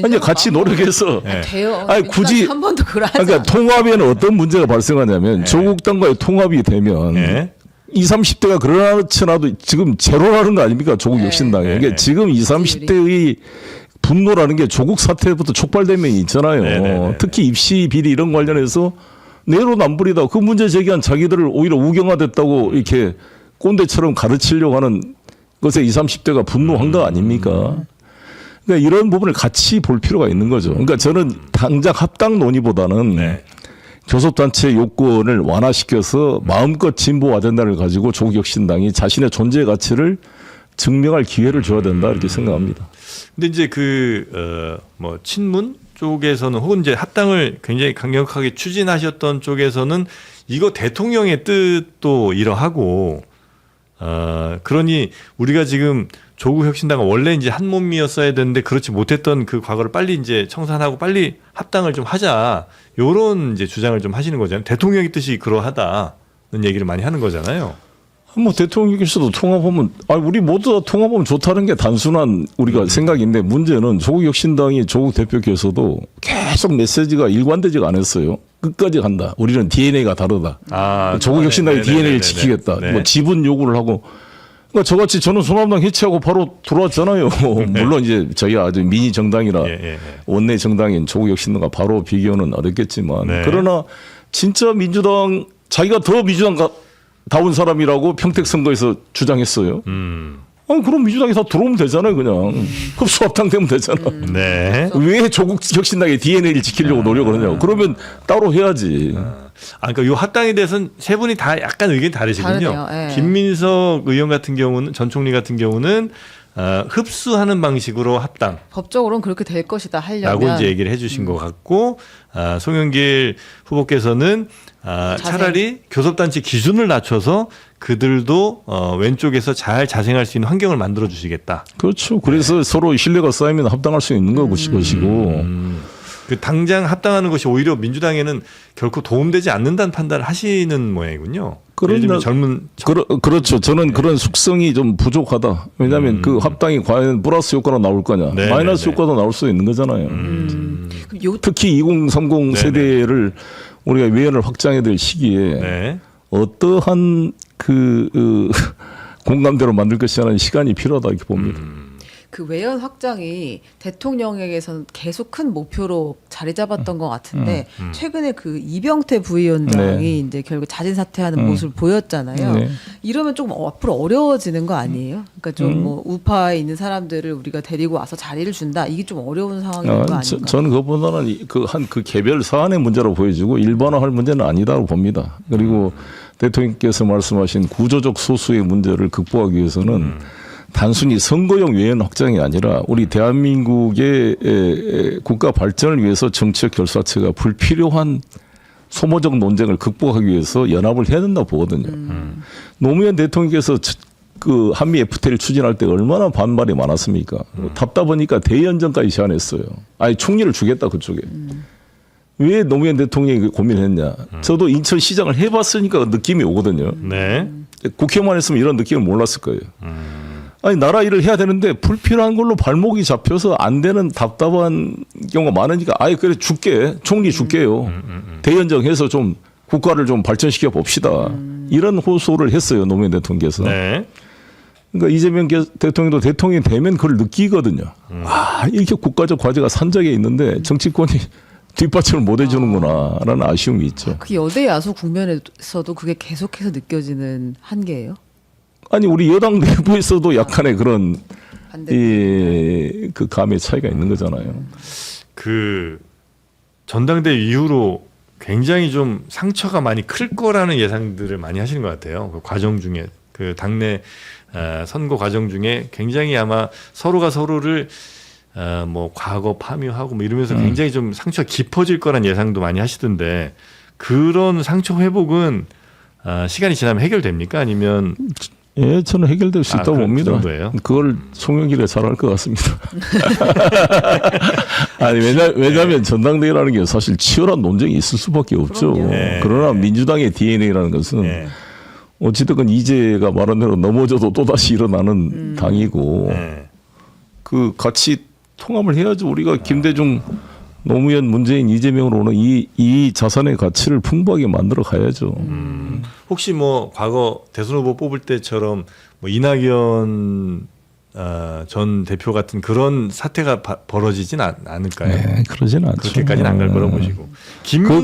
아니 같이 노력해서 네. 돼요. 아니, 굳이- 한 번도 그러지 그러니까 통합에는 어떤 문제가 발생하냐면 조국당과의 통합이 되면 예. 20, 30대가 그렇지나도 지금 제로라는 거 아닙니까? 조국 혁신당에. 그러니까 지금 20, 30대의 분노라는 게 조국 사태부터 촉발된 면이 있잖아요. 네네네. 특히 입시 비리 이런 관련해서 내로남불이다. 그 문제 제기한 자기들을 오히려 우경화됐다고 이렇게 꼰대처럼 가르치려고 하는 것에 20, 30대가 분노한 거 아닙니까? 그러니까 이런 부분을 같이 볼 필요가 있는 거죠. 그러니까 저는 당장 합당 논의보다는 네. 교섭단체 요건을 완화시켜서 마음껏 진보 아젠다를 가지고 조국혁신당이 자신의 존재 가치를 증명할 기회를 줘야 된다 이렇게 생각합니다. 근데 이제 뭐 친문 쪽에서는 혹은 이제 합당을 굉장히 강력하게 추진하셨던 쪽에서는 이거 대통령의 뜻도 이러하고 그러니 우리가 지금 조국 혁신당은 원래 이제 한 몸이었어야 되는데 그렇지 못했던 그 과거를 빨리 이제 청산하고 빨리 합당을 좀 하자 요런 이제 주장을 좀 하시는 거잖아요. 대통령의 뜻이 그러하다는 얘기를 많이 하는 거잖아요. 뭐 대통령께서도 통합하면 우리 모두 다 통합하면 좋다는 게 단순한 우리가 생각인데 문제는 조국 혁신당이 조국 대표께서도 계속 메시지가 일관되지가 않았어요. 끝까지 간다. 우리는 DNA가 다르다. 조국 혁신당의 네네네네네. DNA를 지키겠다. 네. 뭐 지분 요구를 하고. 그러니까 저같이 저는 손합당 해체하고 바로 들어왔잖아요. 물론 이제 저희가 아주 미니 정당이라 예. 원내 정당인 조국 혁신당과 바로 비교는 어렵겠지만 네. 그러나 진짜 민주당 자기가 더 민주당 다운 사람이라고 평택 선거에서 주장했어요. 아니, 그럼 민주당이 다 들어오면 되잖아요, 그냥. 흡수합당 되면 되잖아. 네. 왜 조국 혁신당의 DNA를 지키려고 노력을 하냐고. 그러면 따로 해야지. 그러니까 요 합당에 대해서는 세 분이 다 약간 의견이 다르시군요. 다르네요. 예. 김민석 의원 같은 경우는 전 총리 같은 경우는 흡수하는 방식으로 합당. 법적으로는 그렇게 될 것이다 하려면 라고 이제 얘기를 해주신 것 같고 송영길 후보께서는 차라리 교섭단체 기준을 낮춰서 그들도 왼쪽에서 잘 자생할 수 있는 환경을 만들어 주시겠다. 그렇죠. 그래서 서로 신뢰가 쌓이면 합당할 수 있는 것이고. 그 당장 합당하는 것이 오히려 민주당에는 결코 도움되지 않는다는 판단을 하시는 모양이군요. 예를 들면 젊은 그렇죠. 저는 그런 숙성이 좀 부족하다. 왜냐하면 그 합당이 과연 플러스 효과가 나올 거냐, 네, 마이너스 네, 네. 효과도 나올 수 있는 거잖아요. 그럼 요 특히 2030 네, 세대를 우리가 외연을 확장해야 될 시기에 네. 어떠한 공감대로 만들 것이라는 시간이 필요하다 이렇게 봅니다. 그 외연 확장이 대통령에게서는 계속 큰 목표로 자리 잡았던 것 같은데 최근에 그 이병태 부위원장이 이제 결국 자진 사퇴하는 모습을 보였잖아요. 네. 이러면 좀 앞으로 어려워지는 거 아니에요? 그러니까 좀 뭐 우파에 있는 사람들을 우리가 데리고 와서 자리를 준다. 이게 좀 어려운 상황인 거 아닌가? 저는 그보다는 그 개별 사안의 문제로 보여지고 일반화할 문제는 아니다고 봅니다. 그리고 대통령께서 말씀하신 구조적 소수의 문제를 극복하기 위해서는 단순히 선거용 외연 확장이 아니라 우리 대한민국의 국가 발전을 위해서 정치적 결사체가 불필요한 소모적 논쟁을 극복하기 위해서 연합을 해야 된다고 보거든요. 노무현 대통령께서 그 한미 FTA를 추진할 때 얼마나 반발이 많았습니까? 답답하니까 대연정까지 제안했어요. 아니 총리를 주겠다 그쪽에. 왜 노무현 대통령이 고민했냐? 저도 인천시장을 해봤으니까 느낌이 오거든요. 네. 국회만 했으면 이런 느낌을 몰랐을 거예요. 아니 나라 일을 해야 되는데 불필요한 걸로 발목이 잡혀서 안 되는 답답한 경우가 많으니까 아예 그래 줄게 총리 줄게요. 대연정해서 좀 국가를 좀 발전시켜 봅시다. 이런 호소를 했어요 노무현 대통령께서. 네. 그러니까 이재명 대통령도 대통령이 되면 그걸 느끼거든요. 아 이렇게 국가적 과제가 산적에 있는데 정치권이 뒷받침을 못 해주는구나라는 아쉬움이 있죠. 그 여대 야소 국면에서도 그게 계속해서 느껴지는 한계예요? 아니 우리 여당 내부에서도 약간의 그런 반대. 그 감의 차이가 있는 거잖아요. 그 전당대 이후로 굉장히 좀 상처가 많이 클 거라는 예상들을 많이 하시는 것 같아요. 그 과정 중에 그 당내 선거 과정 중에 굉장히 아마 서로가 서로를 뭐 과거 파묘하고 뭐 이러면서 굉장히 좀 상처가 깊어질 거란 예상도 많이 하시던데 그런 상처 회복은 시간이 지나면 해결됩니까? 아니면 예, 저는 해결될 수 있다고 그 봅니다. 정도예요? 그걸 송영길에 잘할 것 같습니다. 아니 왜냐하면 전당대회라는 게 사실 치열한 논쟁이 있을 수밖에 없죠. 그럼요. 네. 그러나 민주당의 DNA라는 것은 네. 어찌됐건 이재가 말한 대로 넘어져도 또 다시 일어나는 당이고 네. 그 같이 통합을 해야죠. 우리가 김대중, 노무현, 문재인, 이재명으로 오는 이 자산의 가치를 풍부하게 만들어 가야죠. 혹시 뭐 과거 대선 후보 뽑을 때처럼 뭐 이낙연 전 대표 같은 그런 사태가 벌어지진 않을까요? 네, 그러진 않죠. 그렇게까지는 안 갈 거라고 보시고.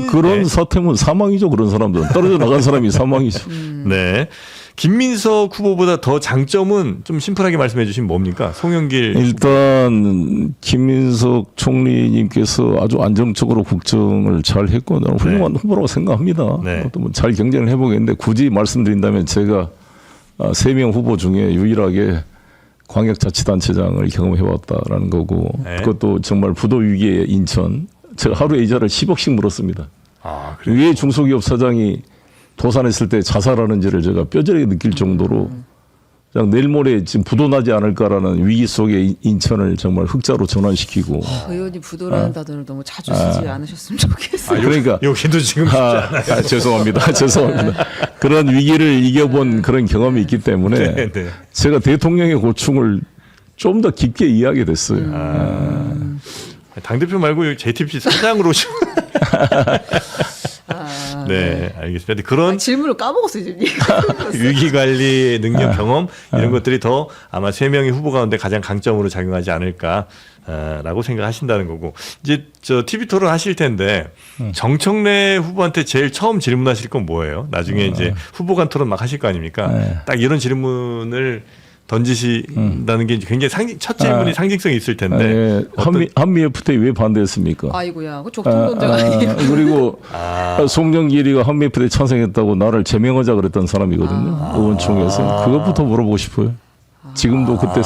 그런 네. 사태면 사망이죠. 그런 사람들은 떨어져 나간 사람이 사망이죠. 네. 김민석 후보보다 더 장점은 좀 심플하게 말씀해 주시면 뭡니까? 송영길 일단 김민석 총리님께서 아주 안정적으로 국정을 잘 했고 저는 훌륭한 후보라고 생각합니다. 네. 또 뭐 잘 경쟁을 해보겠는데 굳이 말씀드린다면 제가 3명 후보 중에 유일하게 광역자치단체장을 경험해봤다라는 거고 네. 그것도 정말 부도 위기의 인천 제가 하루에 이자를 10억씩 물었습니다. 그래요? 왜 중소기업 사장이 도산했을 때 자살하는지를 제가 뼈저리게 느낄 정도로 그냥 내일 모레 지금 부도 나지 않을까라는 위기 속에 인천을 정말 흑자로 전환시키고 의원이 부도라는 단어를 너무 자주 쓰지 않으셨으면 좋겠어요. 그러니까 여기도 지금 죄송합니다. 죄송합니다. 그런 위기를 이겨본 그런 경험이 있기 때문에 네, 네. 제가 대통령의 고충을 좀 더 깊게 이해하게 됐어요. 당대표 말고 JTBC 사장으로 네, 알겠습니다. 근데 그런 질문을 까먹었어요 지금. 위기 관리 능력, 경험 이런 것들이 더 아마 3명의 후보 가운데 가장 강점으로 작용하지 않을까라고 생각하신다는 거고 이제 저 TV 토론 하실 텐데 정청래 후보한테 제일 처음 질문하실 건 뭐예요? 나중에 이제 후보 간 토론 막 하실 거 아닙니까? 네. 딱 이런 질문을 던지신다는 게 굉장히 첫 질문이 상징성이 있을 텐데 예, 한미 FTA 왜 반대했습니까? 아이고야, 그 적통 논쟁 아니에요? 그리고 송영길이가 한미 FTA 찬성했다고 나를 제명하자 그랬던 사람이거든요. 의원총회에서 그것부터 물어보고 싶어요. 지금도 그때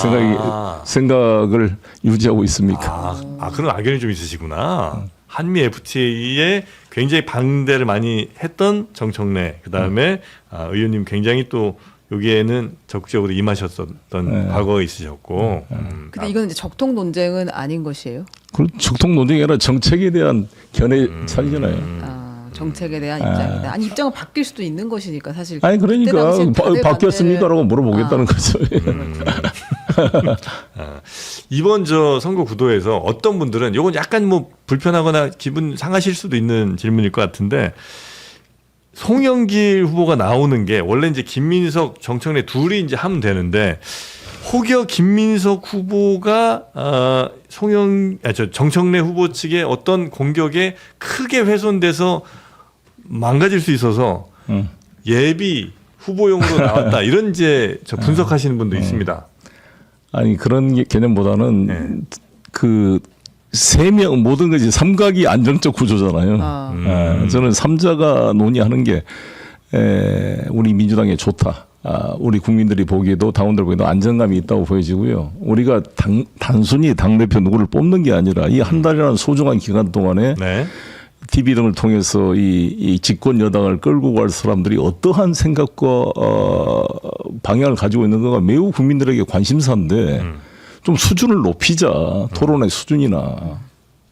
생각을 유지하고 있습니까? 그런 악연이 좀 있으시구나. 한미 FTA에 굉장히 반대를 많이 했던 정청래, 그 다음에 의원님 굉장히 또 여기에는 적극적으로 임하셨었던 과거가 있으셨고. 근데 이건 이제 적통 논쟁은 아닌 것이에요. 그 적통 논쟁이 아니라 정책에 대한 견해 차이잖아요. 정책에 대한 입장이다. 아니 입장은 바뀔 수도 있는 것이니까 사실. 아니 그러니까 그때 당시엔 다들 바뀌었습니까라고 물어보겠다는 거죠. 이번 저 선거 구도에서 어떤 분들은 이건 약간 뭐 불편하거나 기분 상하실 수도 있는 질문일 것 같은데 송영길 후보가 나오는 게 원래 이제 김민석, 정청래 둘이 이제 하면 되는데 혹여 김민석 후보가 정청래 후보 측의 어떤 공격에 크게 훼손돼서 망가질 수 있어서 예비 후보용으로 나왔다 이런 이제 저 분석하시는 분도 있습니다. 아니 그런 개념보다는 그 3명 모든 것이 삼각이 안정적 구조잖아요. 저는 삼자가 논의하는 게 우리 민주당에 좋다. 우리 국민들이 보기에도 당원들 보기에도 안정감이 있다고 보여지고요. 우리가 단순히 당대표 누구를 뽑는 게 아니라 이 한 달이라는 소중한 기간 동안에 TV 등을 통해서 이 집권 여당을 끌고 갈 사람들이 어떠한 생각과 방향을 가지고 있는가가 매우 국민들에게 관심사인데 좀 수준을 높이자. 토론의 수준이나.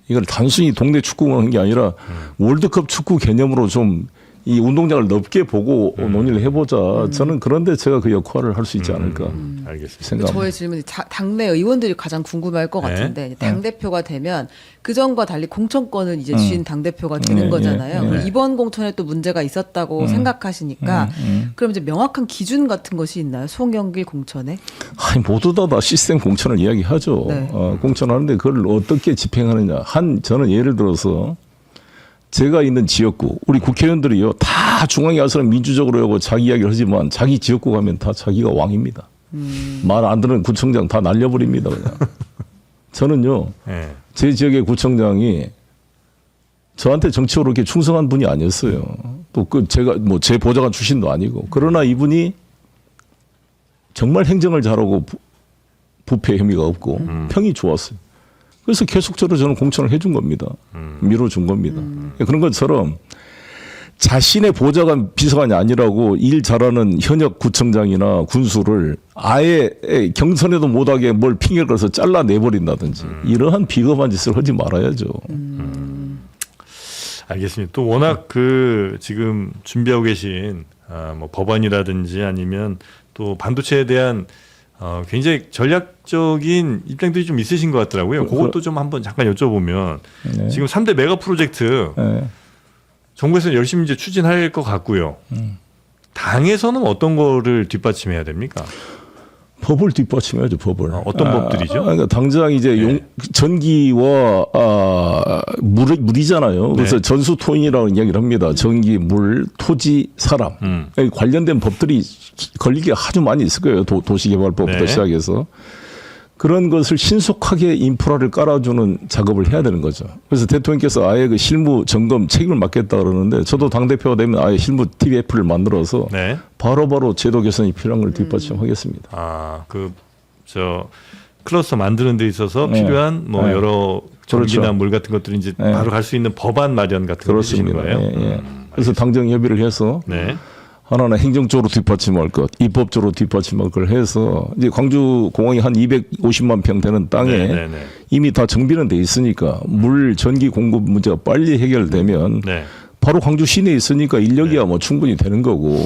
이걸 단순히 동네 축구만 하는 게 아니라 월드컵 축구 개념으로 좀 이 운동장을 넓게 보고 논의를 해보자. 저는 그런데 제가 그 역할을 할 수 있지 않을까. 알겠습니다. 생각합니다. 저의 질문이 당내 의원들이 가장 궁금할 것 같은데 당 대표가 되면 그 전과 달리 공천권을 이제 쥔 당 대표가 되는 거잖아요. 그럼 이번 공천에 또 문제가 있었다고 생각하시니까 그럼 이제 명확한 기준 같은 것이 있나요? 송영길 공천에? 아니, 모두 다 시스템 공천을 이야기하죠. 네. 공천하는데 그걸 어떻게 집행하느냐. 저는 예를 들어서 제가 있는 지역구 우리 국회의원들이요 다 중앙에 와서는 민주적으로 하고 자기 이야기를 하지만 자기 지역구 가면 다 자기가 왕입니다. 말 안 듣는 구청장 다 날려버립니다 그냥. 저는요 제 지역의 구청장이 저한테 정치적으로 그렇게 충성한 분이 아니었어요. 또 그 제가 뭐 제 보좌관 출신도 아니고 그러나 이분이 정말 행정을 잘하고 부패 혐의가 없고 평이 좋았어요. 그래서 계속적으로 저는 공천을 해준 겁니다. 밀어준 겁니다. 그런 것처럼 자신의 보좌관 비서관이 아니라고 일 잘하는 현역 구청장이나 군수를 아예 경선에도 못하게 뭘 핑계를 걸어서 잘라내버린다든지 이러한 비겁한 짓을 하지 말아야죠. 알겠습니다. 또 워낙 그 지금 준비하고 계신 뭐 법안이라든지 아니면 또 반도체에 대한 굉장히 전략적인 입장들이 좀 있으신 것 같더라고요. 그것도 좀 한번 잠깐 여쭤보면 지금 3대 메가 프로젝트 정부에서는 열심히 이제 추진할 것 같고요. 당에서는 어떤 거를 뒷받침해야 됩니까? 법을 뒷받침해야죠. 법을. 어떤 법들이죠? 그러니까 당장 이제 전기와 물이잖아요. 그래서 전수토인이라고 이야기를 합니다. 전기, 물, 토지, 사람 관련된 법들이 걸리게 아주 많이 있을 거예요. 도시개발법부터 시작해서. 그런 것을 신속하게 인프라를 깔아주는 작업을 해야 되는 거죠. 그래서 대통령께서 아예 그 실무 점검 책임을 맡겠다 그러는데 저도 당대표가 되면 아예 실무 TF를 만들어서 바로바로 제도 개선이 필요한 걸 뒷받침하겠습니다. 클러스터 만드는 데 있어서 필요한 뭐 여러 전기나 물 같은 것들이 이제 바로 갈 수 있는 법안 마련 같은 거 해주시는 거예요? 그래서 당정 협의를 해서 하나는 행정적으로 뒷받침할 것, 입법적으로 뒷받침할 걸 해서 이제 광주 공항이 한 250만 평 되는 땅에 이미 다 정비는 돼 있으니까 물, 전기 공급 문제가 빨리 해결되면 바로 광주 시내에 있으니까 인력이야 뭐 충분히 되는 거고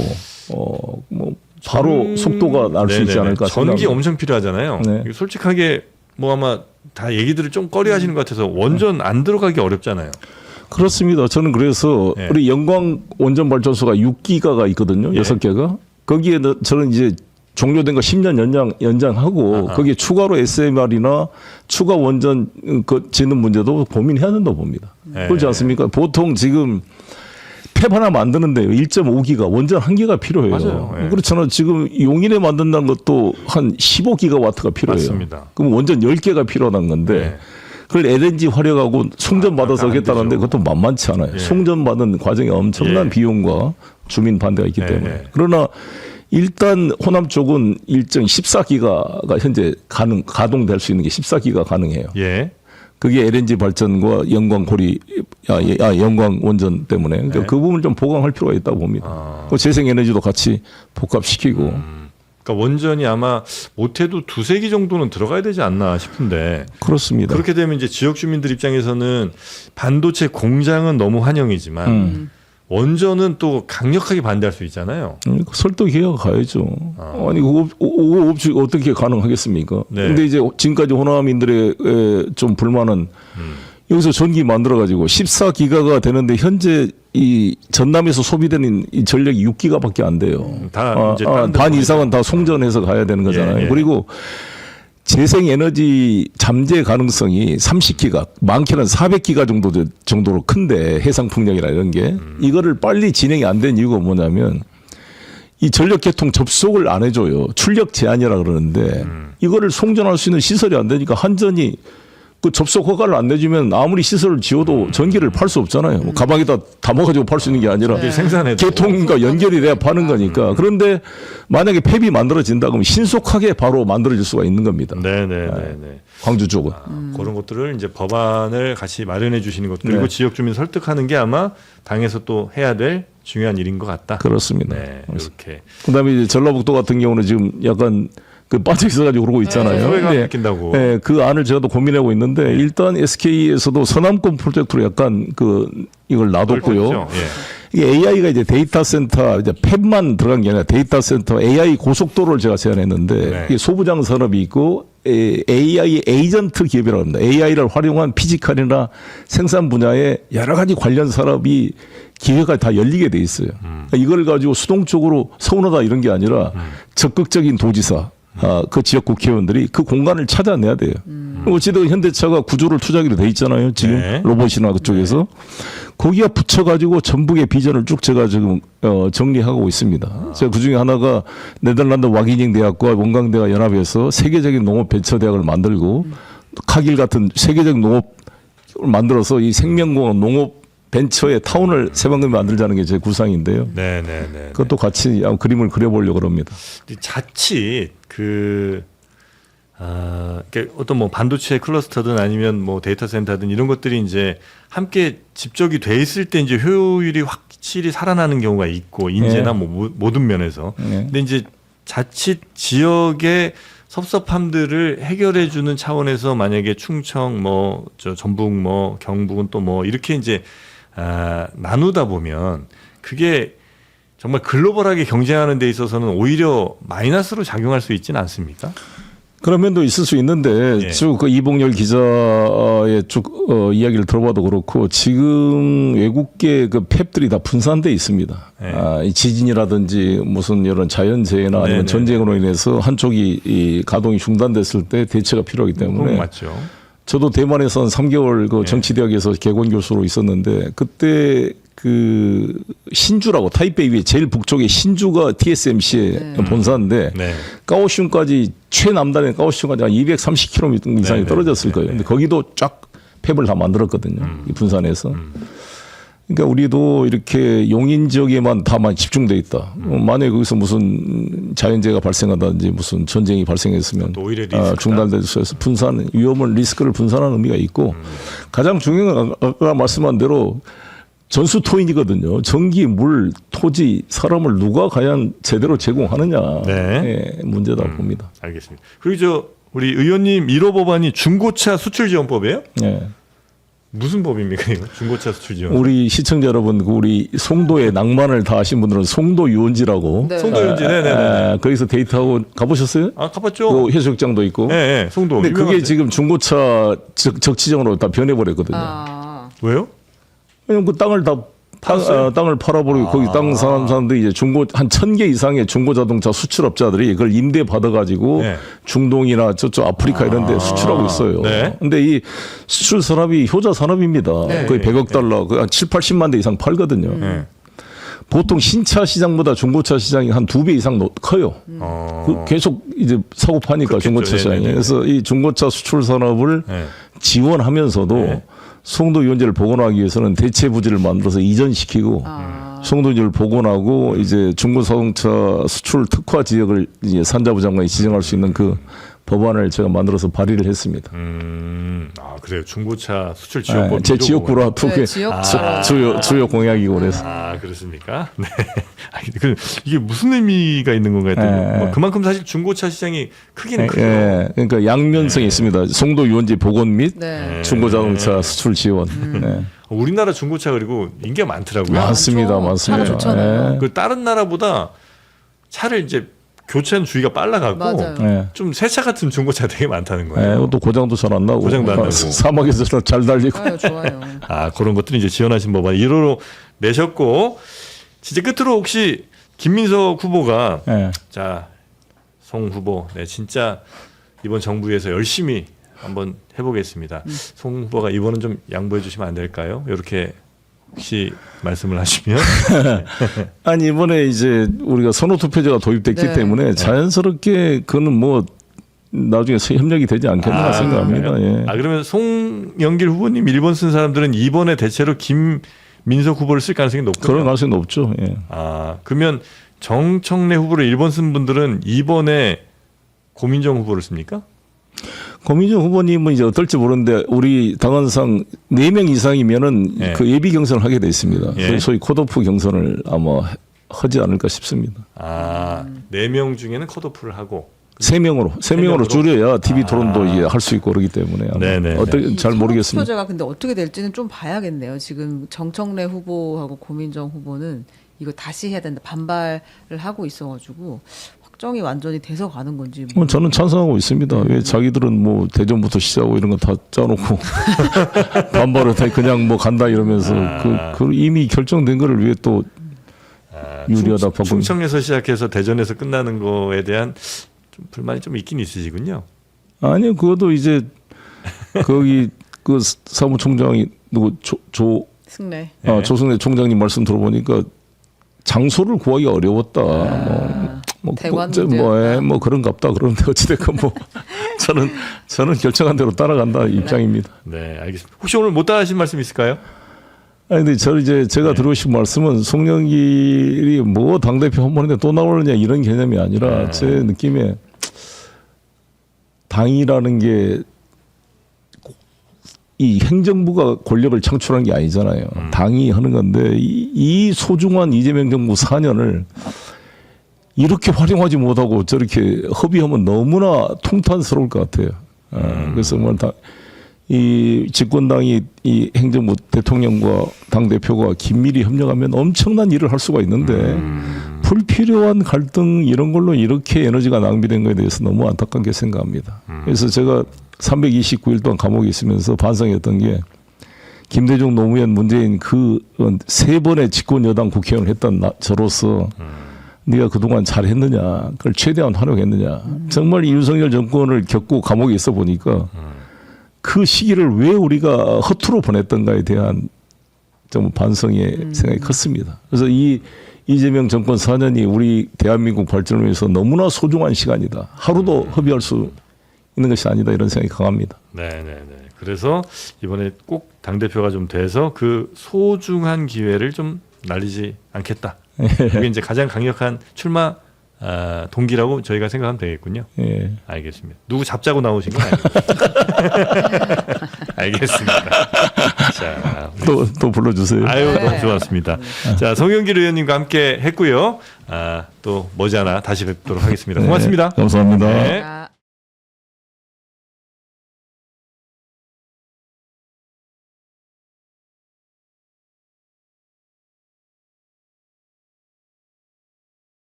뭐 바로 속도가 날 수 있지 않을까 생각합니다. 전기 엄청 필요하잖아요. 솔직하게 뭐 아마 다 얘기들을 좀 꺼려하시는 것 같아서 원전 안 들어가기 어렵잖아요. 그렇습니다. 저는 그래서 예. 우리 영광 원전 발전소가 6기가가 있거든요. 예. 6개가. 거기에 저는 이제 종료된 거 10년 연장하고 아하. 거기에 추가로 SMR이나 추가 원전 그 짓는 문제도 고민해야 된다고 봅니다. 예. 그렇지 않습니까? 보통 지금 팹 하나 만드는데 1.5기가 원전 1기가 필요해요. 맞아요. 예. 그렇잖아요. 지금 용인에 만든다는 것도 한 15기가와트가 필요해요. 맞습니다. 그럼 원전 10개가 필요한 건데 예. 그걸 LNG 활용하고 송전 받아서 안 하겠다는데 되죠. 그것도 만만치 않아요. 예. 송전 받은 과정에 엄청난 예. 비용과 주민 반대가 있기 예, 때문에. 예. 그러나 일단 호남 쪽은 일정 14기가가 현재 가동될 수 있는 게 14기가 가능해요. 예. 그게 LNG 발전과 영광 원전 때문에 그러니까 네. 그 부분 좀 보강할 필요가 있다고 봅니다. 그 재생에너지도 같이 복합시키고 그러니까 원전이 아마 못해도 2-3기 정도는 들어가야 되지 않나 싶은데 그렇습니다. 그렇게 되면 이제 지역 주민들 입장에서는 반도체 공장은 너무 환영이지만 원전은 또 강력하게 반대할 수 있잖아요. 설득 기회가 가야죠. 아니 그거 없이 어떻게 가능하겠습니까? 네. 근데 이제 지금까지 호남인들의 좀 불만은 여기서 전기 만들어 가지고 14기가가 되는데 현재 이 전남에서 소비되는 이 전력이 6기가밖에 안 돼요. 다 이제 다른 데 반 보내죠. 이상은 다 송전해서 가야 되는 거잖아요. 예, 예. 그리고 재생에너지 잠재 가능성이 30기가, 많게는 400기가 정도로 큰데 해상풍력이나 이런 게 이거를 빨리 진행이 안 된 이유가 뭐냐면 이 전력계통 접속을 안 해줘요. 출력 제한이라 그러는데 이거를 송전할 수 있는 시설이 안 되니까 한전이 그 접속 허가를 안 내주면 아무리 시설을 지어도 전기를 팔 수 없잖아요. 뭐 가방에다 담아가지고 팔 수 있는 게 아니라 이게 생산해도 계통과 연결이 돼야 파는 거니까. 그런데 만약에 폐비 만들어진다 그러면 신속하게 바로 만들어질 수가 있는 겁니다. 네네네. 광주 쪽은. 그런 것들을 이제 법안을 같이 마련해 주시는 것 그리고 네. 지역 주민 설득하는 게 아마 당에서 또 해야 될 중요한 일인 것 같다. 그렇습니다. 네, 이렇게 그다음에 이제 전라북도 같은 경우는 지금 약간 그 빠져 있어가지고 그러고 있잖아요. 소외감 근데, 느낀다고. 네, 그 안을 제가 또 고민하고 있는데 일단 SK에서도 서남권 프로젝트로 약간 그 이걸 놔뒀고요. 넓었죠? 예. 이게 AI가 이제 데이터 센터 이제 팹만 들어간 게 아니라 데이터 센터 AI 고속도로를 제가 제안했는데 네. 이게 소부장 산업이 있고 AI 에이전트 기업이라고 합니다. AI를 활용한 피지컬이나 생산 분야의 여러 가지 관련 산업이 기회가 다 열리게 돼 있어요. 그러니까 이걸 가지고 수동적으로 서운하다 이런 게 아니라 적극적인 도지사 그 지역 국회의원들이 그 공간을 찾아내야 돼요. 어찌든 현대차가 구조를 투자하기로 돼 있잖아요. 지금 네. 로봇이나 그쪽에서 거기가 붙여가지고 전북의 비전을 쭉 제가 지금 정리하고 있습니다. 제가 그중에 하나가 네덜란드 와기닝 대학과 원광대가 연합해서 세계적인 농업 벤처 대학을 만들고 카길 같은 세계적 농업을 만들어서 이 생명공학 농업 벤처의 타운을 새방금에 만들자는 게 제 구상인데요. 네네네. 그것도 같이 그림을 그려보려고 합니다. 자칫 그러니까 어떤 뭐 반도체 클러스터든 아니면 뭐 데이터 센터든 이런 것들이 이제 함께 집적이 돼 있을 때 이제 효율이 확실히 살아나는 경우가 있고 인재나 네. 뭐 모든 면에서. 네. 근데 이제 자칫 지역의 섭섭함들을 해결해 주는 차원에서 만약에 충청 뭐 저 전북 뭐 경북은 또 뭐 이렇게 이제 나누다 보면 그게 정말 글로벌하게 경쟁하는 데 있어서는 오히려 마이너스로 작용할 수 있지는 않습니까? 그런 면도 있을 수 있는데 예. 쭉 그 이봉열 기자의 쭉 이야기를 들어봐도 그렇고 지금 외국계 그 팹들이 다 분산돼 있습니다. 예. 이 지진이라든지 무슨 이런 자연재해나 아니면 네네. 전쟁으로 인해서 한쪽이 이 가동이 중단됐을 때 대처가 필요하기 그건 때문에 맞죠. 저도 대만에서 한 3개월 그 예. 정치대학에서 개관 교수로 있었는데 그때 그 신주라고 타이베이 위에 제일 북쪽에 신주가 TSMC의 본사인데 네. 까오슝까지 최남단의 까오슝까지 한 230km 이상이 네, 떨어졌을 네, 거예요. 네. 근데 거기도 쫙 팹을 다 만들었거든요. 이 분산에서. 그러니까 우리도 이렇게 용인 지역에만 다만 집중돼 있다. 만약에 거기서 무슨 자연재해가 발생하든지 무슨 전쟁이 발생했으면 또 오히려 리스크다. 중단될 수 있어서 분산 위험을 리스크를 분산하는 의미가 있고 가장 중요한 건 아까 말씀한 대로 전수토인이거든요. 전기, 물, 토지, 사람을 누가 과연 제대로 제공하느냐 네. 문제다 봅니다. 알겠습니다. 그리고 우리 의원님 1호 법안이 중고차 수출 지원법이에요? 예. 무슨 법입니까 이거? 중고차 수출 지원. 우리 시청자 여러분, 그 우리 송도의 낭만을 다 아신 분들은 송도 유원지라고. 네. 송도 유원지, 네네네. 거기서 데이트하고 가보셨어요? 가봤죠. 그 해수욕장도 있고. 네, 네, 송도. 근데 그게 유명한데. 지금 중고차 적치정으로 다 변해버렸거든요. 왜요? 왜냐면 그 땅을 다 땅을 팔아버리고 거기 땅 사람들이 이제 중고 한 1,000개 이상의 중고 자동차 수출업자들이 그걸 임대 받아가지고 네. 중동이나 저쪽 아프리카 이런 데 수출하고 있어요. 네. 근데 이 수출 산업이 효자 산업입니다. 네. 거의 100억 달러, 거의 한 7, 80만 대 이상 팔거든요. 네. 보통 신차 시장보다 중고차 시장이 한 2배 이상 커요. 그 계속 이제 사고 파니까 그렇겠죠. 중고차 시장이. 네네네. 그래서 이 중고차 수출 산업을 네. 지원하면서도 네. 송도 유원지를 복원하기 위해서는 대체 부지를 만들어서 이전시키고 송도 유원지를 복원하고 이제 중고 자동차 수출 특화 지역을 이제 산자부 장관이 지정할 수 있는 그 법안을 제가 만들어서 발의를 했습니다. 그래요. 중고차 수출 지원법. 제 지역구라 두 개 네, 지역구라. 주요 공약이고 그래서. 그렇습니까? 네. 이게 무슨 의미가 있는 건가 했더니 뭐 그만큼 사실 중고차 시장이 크기는 크죠. 그러니까 양면성이 있습니다. 송도 유원지 복원 및 네. 중고 자동차 수출 지원. 네. 우리나라 중고차 그리고 인기가 많더라고요. 많습니다, 많죠. 많습니다. 차가 좋잖아요. 그 다른 나라보다 차를 이제 교체하는 주기가 빨라가고 맞아요. 네. 좀 새 차 같은 중고차 되게 많다는 거예요. 네, 또 고장도 잘 안 나고, 고장도 안 나고. 사막에서 잘 달리고. 좋아요. 그런 것들이 이제 지원하신 법안 1호로 내셨고, 진짜 끝으로 혹시 김민석 후보가 네. 자, 송 후보, 네, 진짜 이번 정부에서 열심히 한번 해보겠습니다. 송 후보가 이번은 좀 양보해 주시면 안 될까요? 이렇게 혹시 말씀을 하시면. 아니 이번에 이제 우리가 선호투표제가 도입됐기 네. 때문에 자연스럽게 그는 뭐 나중에 협력이 되지 않겠나 생각합니다. 예. 그러면 송영길 후보님 1번 쓴 사람들은 이번에 대체로 김민석 후보를 쓸 가능성이 높군요. 그런 가능성이 높죠. 예. 그러면 정청래 후보를 1번 쓴 분들은 이번에 고민정 후보를 씁니까? 고민정 후보님은 이제 어떨지 모르는데 우리 당원상 4명 이상이면은 예. 그 예비 경선을 하게 돼 있습니다. 예. 소위 컷오프 경선을 아마 하지 않을까 싶습니다. 4명 중에는 컷오프를 하고 3명으로 명으로? 줄여야 TV 토론도 이제 할 수 있고 그러기 때문에 아마 네네. 어떻게 잘 모르겠습니다. 투표제가 근데 어떻게 될지는 좀 봐야겠네요. 지금 정청래 후보하고 고민정 후보는 이거 다시 해야 된다 반발을 하고 있어가지고 확정이 완전히 돼서 가는 건지. 뭐 저는 찬성하고 있습니다. 왜 자기들은 뭐 대전부터 시작하고 이런 거 다 짜놓고 반발을 다 그냥 뭐 간다 이러면서 그 이미 결정된 거를 왜 또 유리하다 바꾸는. 충청에서 시작해서 대전에서 끝나는 거에 대한 좀 불만이 좀 있긴 있으시군요. 아니요, 그것도 이제 거기 그 사무총장이 누구 승래. 조승래 총장님 말씀 들어보니까 장소를 구하기가 어려웠다. 대관 뭐 그런갑다. 그런데 어찌됐건 뭐 저는 결정한 대로 따라간다 입장입니다. 네, 알겠습니다. 혹시 오늘 못 따라하신 말씀 있을까요? 아니 근데 저 이제 제가 들고 싶은 말씀은 송영길이 뭐 당대표 헌문인데 또 나오느냐 이런 개념이 아니라 제 느낌에 당이라는 게 이 행정부가 권력을 창출한 게 아니잖아요. 당이 하는 건데 이 소중한 이재명 정부 4년을 이렇게 활용하지 못하고 저렇게 허비하면 너무나 통탄스러울 것 같아요. 그래서 뭐 이 집권당이 이 행정부 대통령과 당 대표가 긴밀히 협력하면 엄청난 일을 할 수가 있는데 불필요한 갈등 이런 걸로 이렇게 에너지가 낭비된 것에 대해서 너무 안타깝게 생각합니다. 그래서 제가 329일 동안 감옥에 있으면서 반성했던 게 김대중 노무현 문재인 그 3번의 집권 여당 국회의원을 했던 저로서 네가 그동안 잘했느냐, 그걸 최대한 활용했느냐. 정말 이 윤석열 정권을 겪고 감옥에 있어 보니까 그 시기를 왜 우리가 허투루 보냈던가에 대한 좀 반성의 생각이 컸습니다. 그래서 이 이재명 정권 4년이 우리 대한민국 발전을 위해서 너무나 소중한 시간이다. 하루도 허비할 수 있는 것이 아니다. 이런 생각이 강합니다. 네. 그래서 이번에 꼭 당대표가 좀 돼서 그 소중한 기회를 좀 날리지 않겠다. 이게 이제 가장 강력한 출마 동기라고 저희가 생각하면 되겠군요. 예. 알겠습니다. 누구 잡자고 나오신 건 아니고. 알겠습니다. 자, 또 불러주세요. 너무 좋았습니다. 자, 송영길 의원님과 함께 했고요. 또 머지않아 다시 뵙도록 하겠습니다. 고맙습니다. 감사합니다. 네.